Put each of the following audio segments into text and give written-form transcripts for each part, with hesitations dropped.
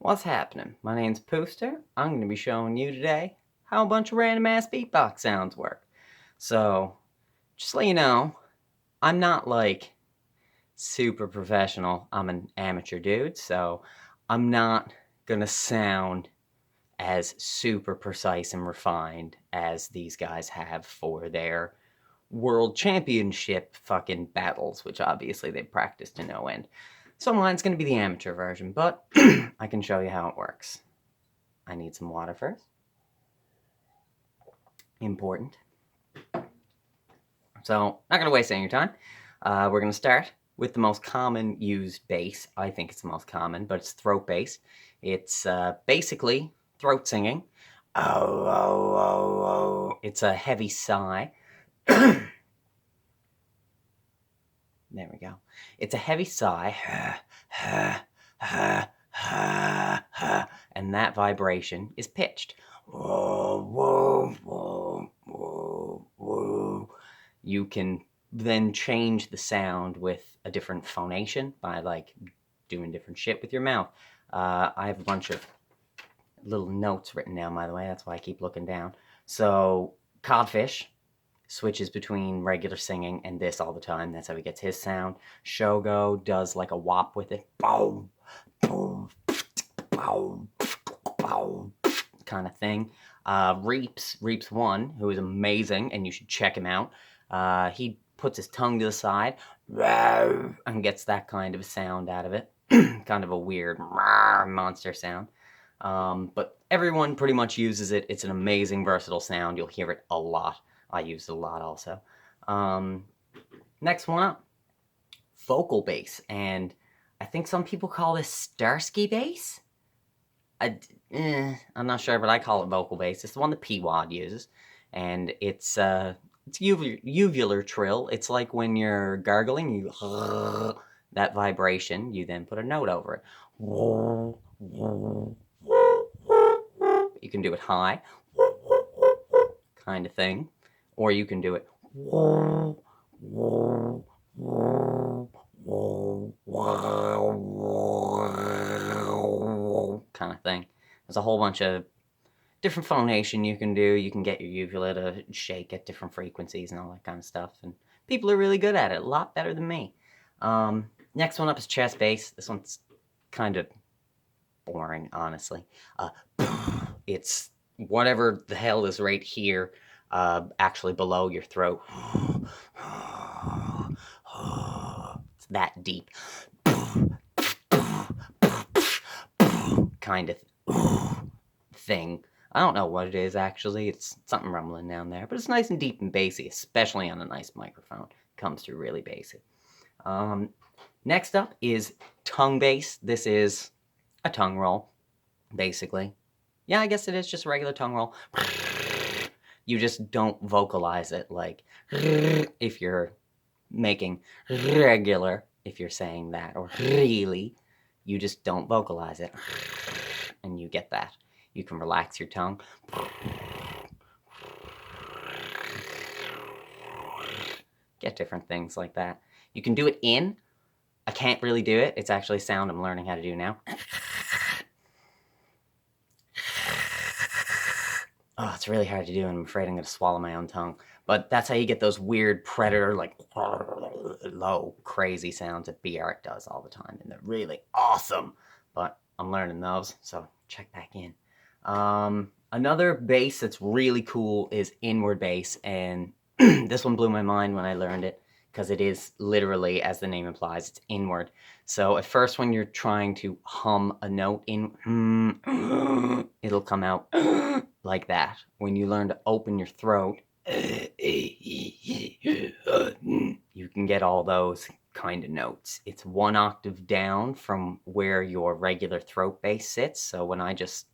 What's happening? My name's Pooster. I'm going to be showing you today how a bunch of random ass beatbox sounds work. So, just to let you know, I'm not like super professional. I'm an amateur dude, so I'm not going to sound as super precise and refined as these guys have for their world championship fucking battles, which obviously they practice to no end. So mine's going to be the amateur version, but I can show you how it works. I need some water first. Important. So, not going to waste any of your time. We're going to start with the most common used bass. I think it's the most common, but it's throat bass. It's basically throat singing. Oh, oh, oh, oh. It's a heavy sigh. There we go. It's a heavy sigh. And that vibration is pitched. You can then change the sound with a different phonation by like doing different shit with your mouth. I have a bunch of little notes written down, by the way. That's why I keep looking down. So Codfish switches between regular singing and this all the time. That's how he gets his sound. Shogo does like a wop with it. Boom, boom, boom, boom, kind of thing. Reeps1, who is amazing, and you should check him out. He puts his tongue to the side and gets that kind of a sound out of it. Kind of a weird monster sound. But everyone pretty much uses it. It's an amazing, versatile sound. You'll hear it a lot. I use it a lot also. Next one up, vocal bass. And I think some people call this Starsky bass. I'm not sure, but I call it vocal bass. It's the one that P-Wad uses. And it's uvular trill. It's like when you're gargling, you that vibration, you then put a note over it. You can do it high, kind of thing. Or you can do it kind of thing. There's a whole bunch of different phonation you can do. You can get your uvula to shake at different frequencies and all that kind of stuff. And people are really good at it, a lot better than me. Next one up is chest bass. This one's kind of boring, honestly. It's whatever the hell is right here, actually below your throat. It's that deep. Kind of thing. I don't know what it is, actually. It's something rumbling down there. But it's nice and deep and bassy, especially on a nice microphone. Comes through really bassy. Next up is tongue bass. This is a tongue roll, basically. Yeah, I guess it is just a regular tongue roll. You just don't vocalize it like if you're making regular, if you're saying that, or really. You just don't vocalize it. And you get that. You can relax your tongue. Get different things like that. You can do it in. I can't really do it. It's actually a sound I'm learning how to do now. Oh, it's really hard to do, and I'm afraid I'm going to swallow my own tongue. But that's how you get those weird predator, like, low, crazy sounds that B-Art does all the time. And they're really awesome. But I'm learning those, so check back in. Another bass that's really cool is inward bass. And this one blew my mind when I learned it, because it is literally, as the name implies, it's inward. So at first, when you're trying to hum a note in, it'll come out like that. When you learn to open your throat, you can get all those kind of notes. It's one octave down from where your regular throat bass sits. So when I just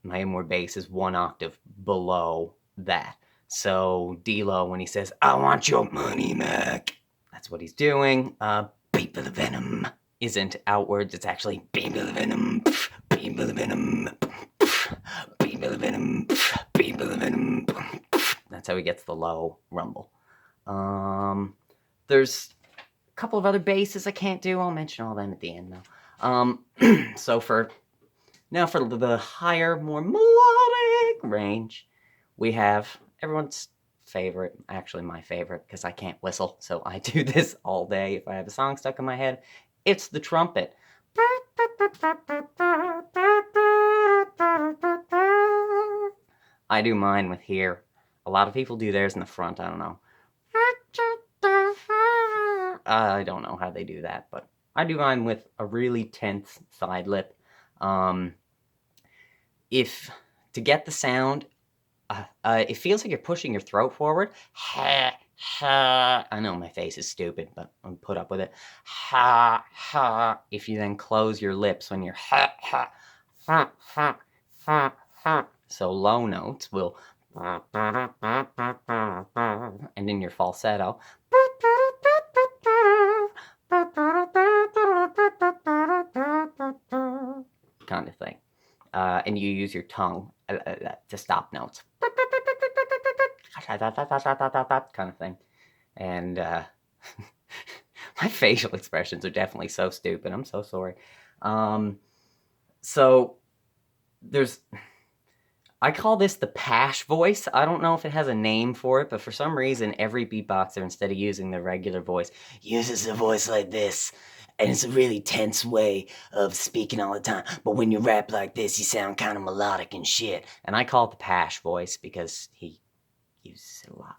my inward bass is one octave below that. So D-Lo, when he says, "I want your money, Mac," that's what he's doing. Beat for the venom isn't outwards. It's actually beat for the venom, beat for the venom, beat for the venom, beat for the venom. That's how he gets the low rumble. There's couple of other basses I can't do. I'll mention all them at the end, though. So for the higher, more melodic range, we have everyone's favorite, actually my favorite, because I can't whistle, so I do this all day if I have a song stuck in my head. It's the trumpet. I do mine with here. A lot of people do theirs in the front, I don't know. I don't know how they do that, but I do mine with a really tense side lip. If to get the sound, it feels like you're pushing your throat forward. Ha, ha. I know my face is stupid, but I'll put up with it. Ha, ha. If you then close your lips when you're ha, ha, ha, ha, ha, ha. So low notes will, and in your falsetto, kind of thing. And you use your tongue to stop notes. Kind of thing. And my facial expressions are definitely so stupid. I'm so sorry. So there's, I call this the Pash voice. I don't know if it has a name for it, but for some reason, every beatboxer, instead of using the regular voice, uses a voice like this. And it's a really tense way of speaking all the time. But when you rap like this, you sound kind of melodic and shit. And I call it the Pash voice because he uses it a lot.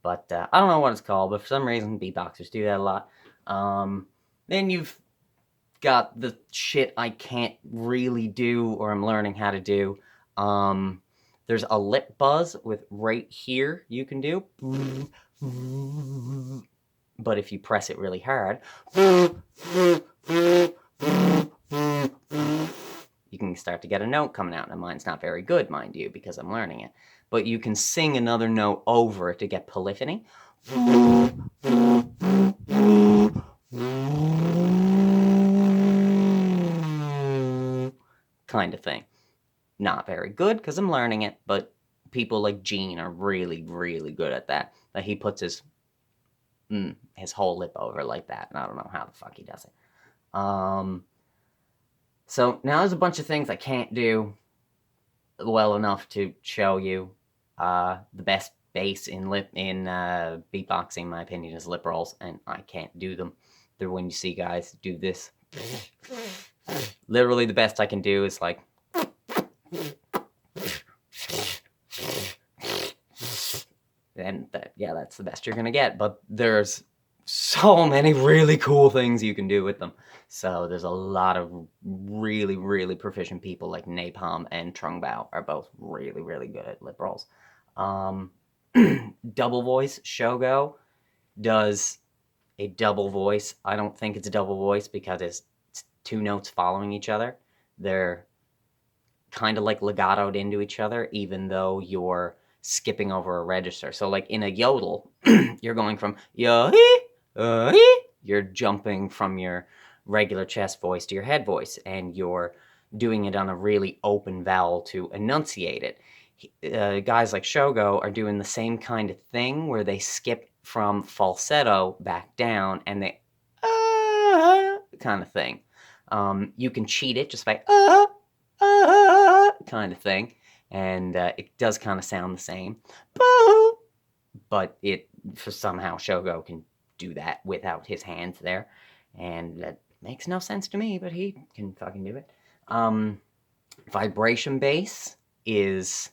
But I don't know what it's called, but for some reason, beatboxers do that a lot. Then you've got the shit I can't really do or I'm learning how to do. There's a lip buzz with right here you can do. But if you press it really hard, you can start to get a note coming out. And mine's not very good, mind you, because I'm learning it. But you can sing another note over it to get polyphony. Kind of thing. Not very good because I'm learning it, but people like Gene are really, really good at that. That he puts his whole lip over like that, and I don't know how the fuck he does it. So now there's a bunch of things I can't do well enough to show you. The best bass in beatboxing, in my opinion, is lip rolls, and I can't do them. They're when you see guys do this. Literally, the best I can do is like. And that's the best you're gonna get. But there's so many really cool things you can do with them. So there's a lot of really, really proficient people like Napalm and Trungbao are both really, really good at lip rolls. Double voice, Shogo does a double voice. I don't think it's a double voice because it's two notes following each other. They're kind of like legatoed into each other, even though you're skipping over a register. So like in a yodel, you're going from you're jumping from your regular chest voice to your head voice, and you're doing it on a really open vowel to enunciate it. Guys like Shogo are doing the same kind of thing where they skip from falsetto back down and they kind of thing. You can cheat it just by kind of thing, and it does kind of sound the same, but somehow Shogo can do that without his hands there, and that makes no sense to me, but he can fucking do it. Vibration bass is,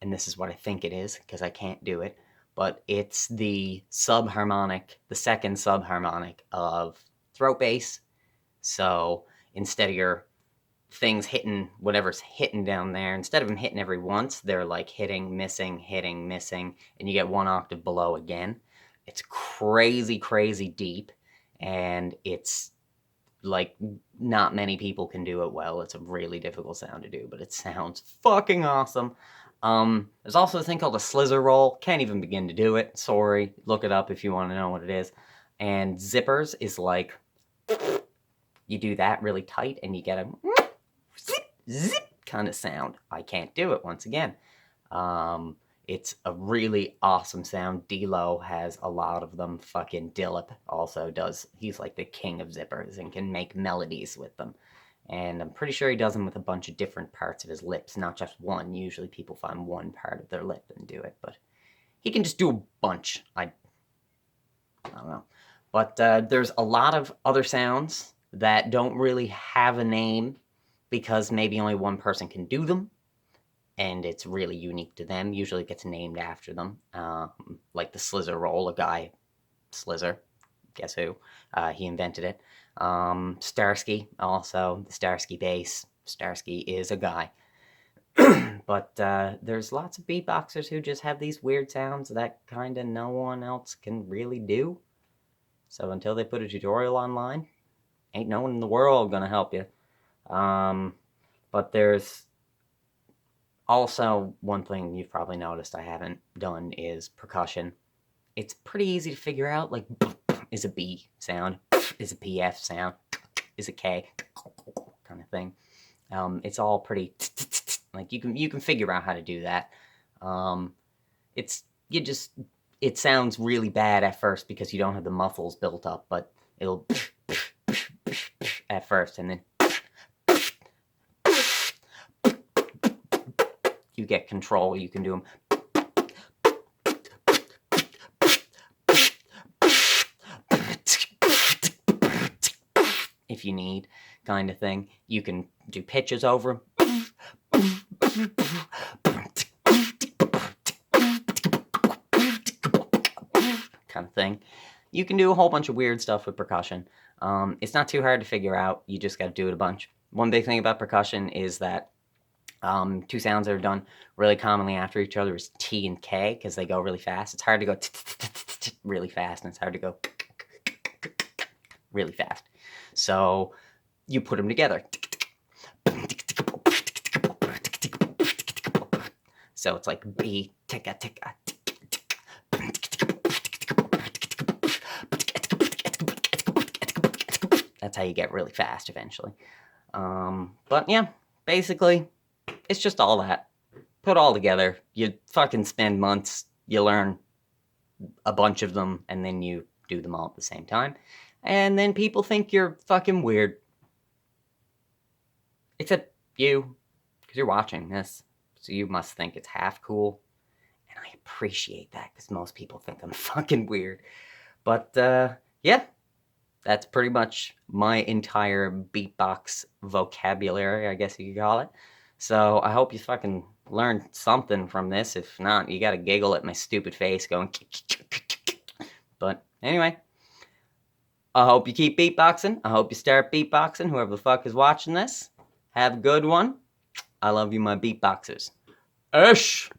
and this is what I think it is because I can't do it, but it's the subharmonic, the second subharmonic of throat bass. So instead of your things hitting whatever's hitting down there, instead of them hitting every once, they're like hitting, missing, and you get one octave below again. It's crazy, crazy deep, and it's like not many people can do it well. It's a really difficult sound to do, but it sounds fucking awesome. There's also a thing called a slizzer roll. Can't even begin to do it. Sorry. Look it up if you want to know what it is. And zippers is like, you do that really tight and you get a zip, zip kind of sound. I can't do it once again. It's a really awesome sound. D-Lo has a lot of them. Fucking Dillip also does. He's like the king of zippers and can make melodies with them. And I'm pretty sure he does them with a bunch of different parts of his lips, not just one. Usually people find one part of their lip and do it, but he can just do a bunch. I don't know. But there's a lot of other sounds that don't really have a name because maybe only one person can do them, and it's really unique to them. Usually it gets named after them. Like the Slizzer roll, a guy, Slizzer, guess who? He invented it. Starsky, also, the Starsky bass. Starsky is a guy. But there's lots of beatboxers who just have these weird sounds that kind of no one else can really do. So until they put a tutorial online, ain't no one in the world gonna help you. But there's also one thing you've probably noticed I haven't done is percussion. It's pretty easy to figure out, like, is a B sound, is a PF sound, is a K kind of thing. It's all pretty like you can figure out how to do that. It sounds really bad at first because you don't have the muffles built up, but it'll at first, and then you get control. You can do them. If you need, kind of thing. You can do pitches over kind of thing. You can do a whole bunch of weird stuff with percussion. It's not too hard to figure out. You just got to do it a bunch. One big thing about percussion is that two sounds that are done really commonly after each other is T and K because they go really fast. It's hard to go really fast, and it's hard to go really fast. So you put them together. So it's like B, ticka, ticka. That's how you get really fast eventually. But yeah, basically, it's just all that. Put all together. You fucking spend months, you learn a bunch of them, and then you do them all at the same time. And then people think you're fucking weird. Except you, because you're watching this. So you must think it's half cool. And I appreciate that, because most people think I'm fucking weird. But, yeah. That's pretty much my entire beatbox vocabulary, I guess you could call it. So I hope you fucking learned something from this. If not, you gotta giggle at my stupid face going... But anyway, I hope you keep beatboxing. I hope you start beatboxing, whoever the fuck is watching this. Have a good one. I love you, my beatboxers. Ish!